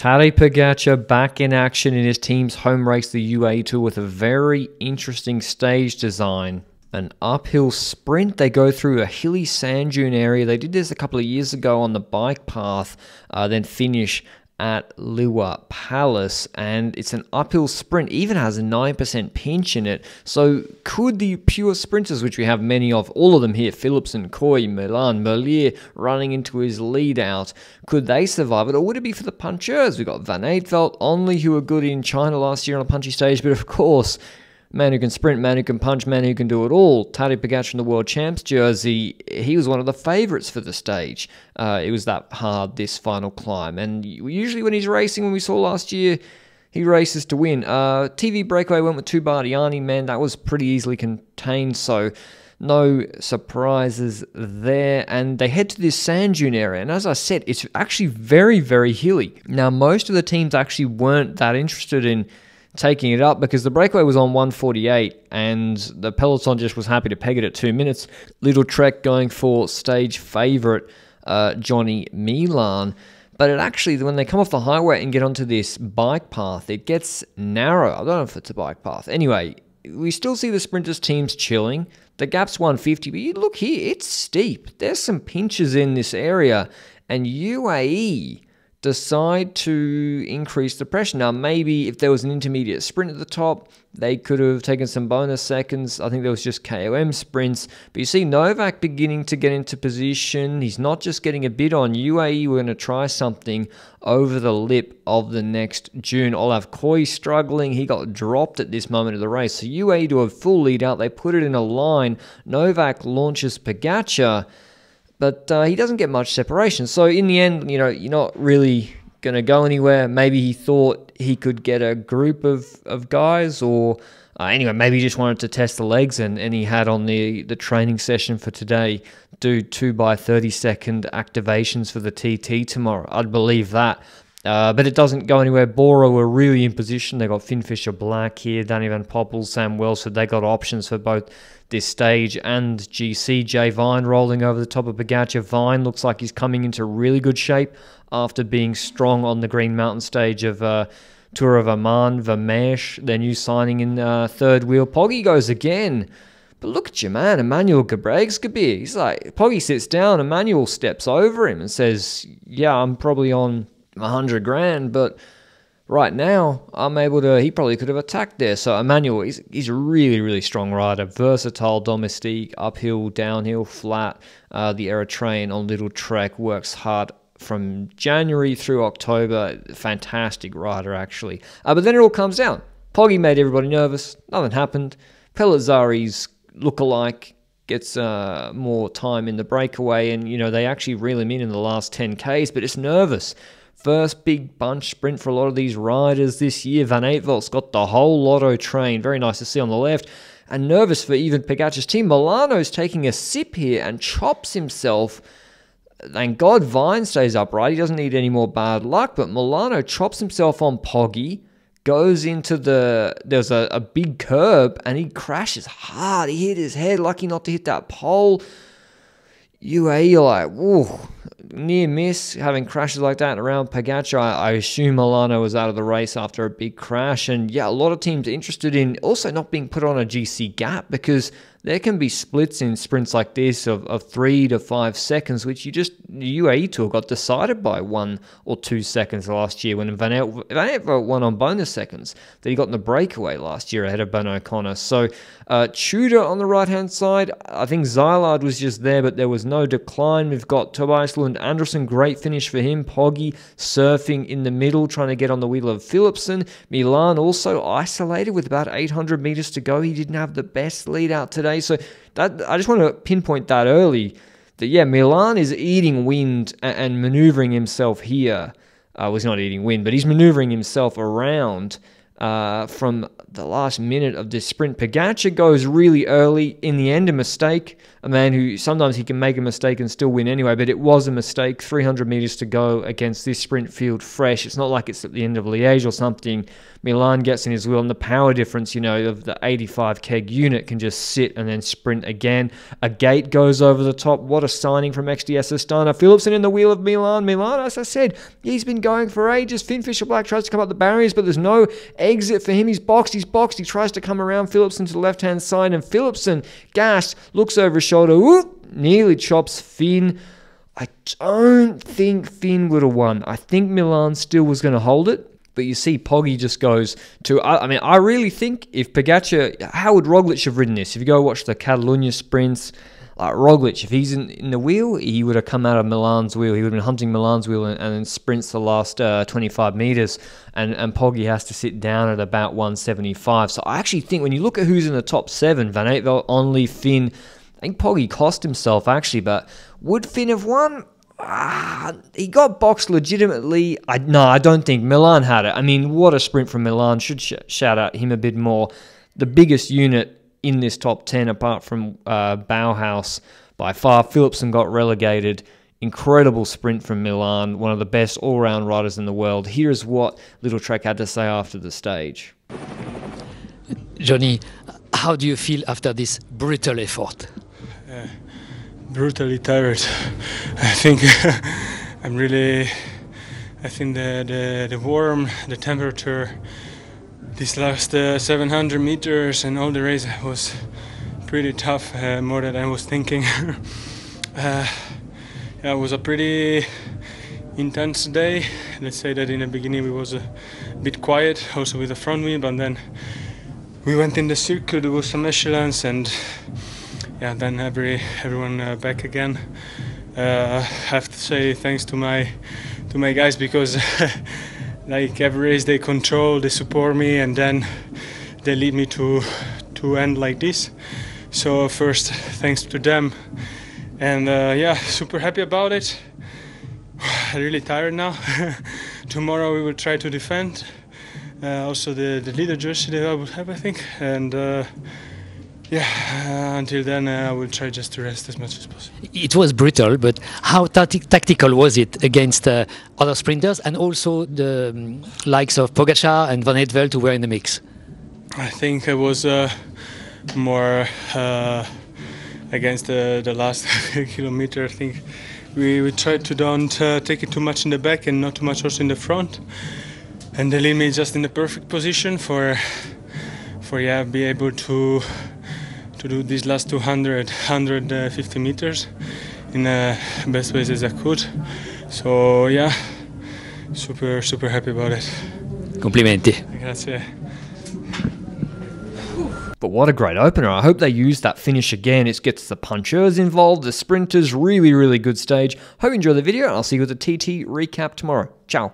Tadej Pogacar back in action in his team's home race, the UAE Tour, with a very interesting stage design. An uphill sprint. They go through a hilly sand dune area. They did this a couple of years ago on the bike path, then finish at Liwa Palace, and it's an uphill sprint, even has a 9% pinch in it. So could the pure sprinters, which we have many of, all of them here, Philipsen, Koy, Milan, Merlier running into his lead out, could they survive it, or would it be for the punchers? We've got Van Aertveld, Only, who were good in China last year on a punchy stage, but of course, man who can sprint, man who can punch, man who can do it all. Tadej Pogacar in the World Champs jersey, he was one of the favourites for the stage. It was that hard, this final climb. And usually when he's racing, when we saw last year, he races to win. TV breakaway went with 2 Bardiani, man, that was pretty easily contained, so no surprises there. And they head to this sand dune area, and as I said, it's actually very, very hilly. Now, most of the teams actually weren't that interested in taking it up because the breakaway was on 1:48 and the peloton just was happy to peg it at 2 minutes. Little Trek going for stage favourite Johnny Milan. But it actually, when they come off the highway and get onto this bike path, it gets narrow. I don't know if it's a bike path. Anyway, we still see the sprinters teams chilling. The gap's 150, but you look here, it's steep. There's some pinches in this area, and UAE decide to increase the pressure. Now, maybe if there was an intermediate sprint at the top, they could have taken some bonus seconds. I think there was just KOM sprints. But you see Novak beginning to get into position. He's not just getting a bit on. UAE were going to try something over the lip of the next dune. Olav Koy struggling. He got dropped at this moment of the race. So UAE do a full lead out. They put it in a line. Novak launches Pogacar, but he doesn't get much separation. So in the end, you know, you're not really going to go anywhere. Maybe he thought he could get a group of guys, or anyway, maybe he just wanted to test the legs, and he had on the training session for today, do 2 by 30-second activations for the TT tomorrow. I'd believe that. But it doesn't go anywhere. Bora were really in position. They got Finn Fisher-Black here, Danny Van Poppel, Sam Wells, so they got options for both this stage and GC. Jay Vine rolling over the top of Pogacar. Vine looks like he's coming into really good shape after being strong on the Green Mountain stage of Tour of Oman. Vermeersch, their new signing in third wheel. Poggy goes again. But look at your man, Emmanuel Gebregsgebir. He's like, Poggy sits down, Emmanuel steps over him and says, yeah, I'm probably on 100 grand, but right now I'm able to, he probably could have attacked there. So Emmanuel, he's a really, really strong rider, versatile domestique, uphill, downhill, flat. The Eritrean on Little Trek works hard from January through October. Fantastic rider, actually. But then it all comes down. Poggy made everybody nervous. Nothing happened. Pellizzari's lookalike gets more time in the breakaway, and you know they actually reel him in the last 10Ks, but it's nervous. First big bunch sprint for a lot of these riders this year. Van Aertveld's got the whole lotto train. Very nice to see on the left. And nervous for even Pogacar's team. Milano's taking a sip here and chops himself. Thank God Vine stays upright. He doesn't need any more bad luck. But Milano chops himself on Poggy. Goes into there's a big curb and he crashes hard. He hit his head. Lucky not to hit that pole. UAE like, whoa, near miss, having crashes like that around Pogacar. I assume Milano was out of the race after a big crash. And yeah, a lot of teams are interested in also not being put on a GC gap, because there can be splits in sprints like this of 3 to 5 seconds, which the UAE Tour got decided by 1 or 2 seconds last year when Van Aertveldt won on bonus seconds that he got in the breakaway last year ahead of Ben O'Connor. So Tudor on the right-hand side, I think Zylard was just there, but there was no decline. We've got Tobias Lund Anderson, great finish for him. Poggy surfing in the middle, trying to get on the wheel of Philipsen. Milan also isolated with about 800 meters to go. He didn't have the best lead out today. So that I just want to pinpoint that early, that yeah, Milan is eating wind and maneuvering himself here. Well, he's not eating wind, but he's maneuvering himself around from the last minute of this sprint. Pogacar goes really early. In the end, a mistake. A man who sometimes he can make a mistake and still win anyway, but it was a mistake. 300 meters to go against this sprint field fresh. It's not like it's at the end of Liège or something. Milan gets in his wheel, and the power difference, of the 85 keg unit can just sit and then sprint again. A gate goes over the top. What a signing from XDS Astana. Philipsen in the wheel of Milan. Milan, as I said, he's been going for ages. Finn Fisher-Black tries to come up the barriers, but there's no exit for him. He's boxed. He tries to come around Philipsen to the left-hand side, and Philipsen, gassed, looks over his shoulder, whoop, nearly chops Finn. I don't think Finn would have won. I think Milan still was going to hold it. But you see, Poggy just goes to... I really think if Pogacar... How would Roglic have ridden this? If you go watch the Catalunya sprints, Roglic, if he's in the wheel, he would have come out of Milan's wheel. He would have been hunting Milan's wheel and then sprints the last 25 meters. And Poggy has to sit down at about 175. So I actually think when you look at who's in the top 7, Van Aert, Onley, Finn... I think Poggy cost himself, actually. But would Finn have won? He got boxed legitimately. I don't think Milan had it. What a sprint from Milan. Should shout out him a bit more. The biggest unit in this top 10, apart from Bauhaus, by far. Philipsen got relegated. Incredible sprint from Milan. One of the best all-round riders in the world. Here's what Little Trek had to say after the stage. Johnny, how do you feel after this brutal effort? Brutally tired. I think I think the warm, the temperature, these last 700 meters and all the race was pretty tough, more than I was thinking. It was a pretty intense day. Let's say that in the beginning it was a bit quiet, also with the front wheel, but then we went in the circuit, there was some echelons, and then everyone back again. I have to say thanks to my guys, because like every race they control, they support me, and then they lead me to end like this. So first, thanks to them, and super happy about it. Really tired now. Tomorrow we will try to defend. Also the leader jersey that I will have, I think, and. Until then I will try just to rest as much as possible. It was brutal, but how tactical was it against other sprinters and also the likes of Pogacar and Van Aert who were in the mix? I think it was more against the last kilometer. I think we tried to don't take it too much in the back and not too much also in the front, and they leave me just in the perfect position for be able to do these last 150 meters in the best ways as I could. So super happy about it. Complimenti. Grazie. But what a great opener. I hope they use that finish again. It gets the punchers involved, the sprinters. Really good stage. Hope you enjoy the video, and I'll see you with the TT recap tomorrow. Ciao.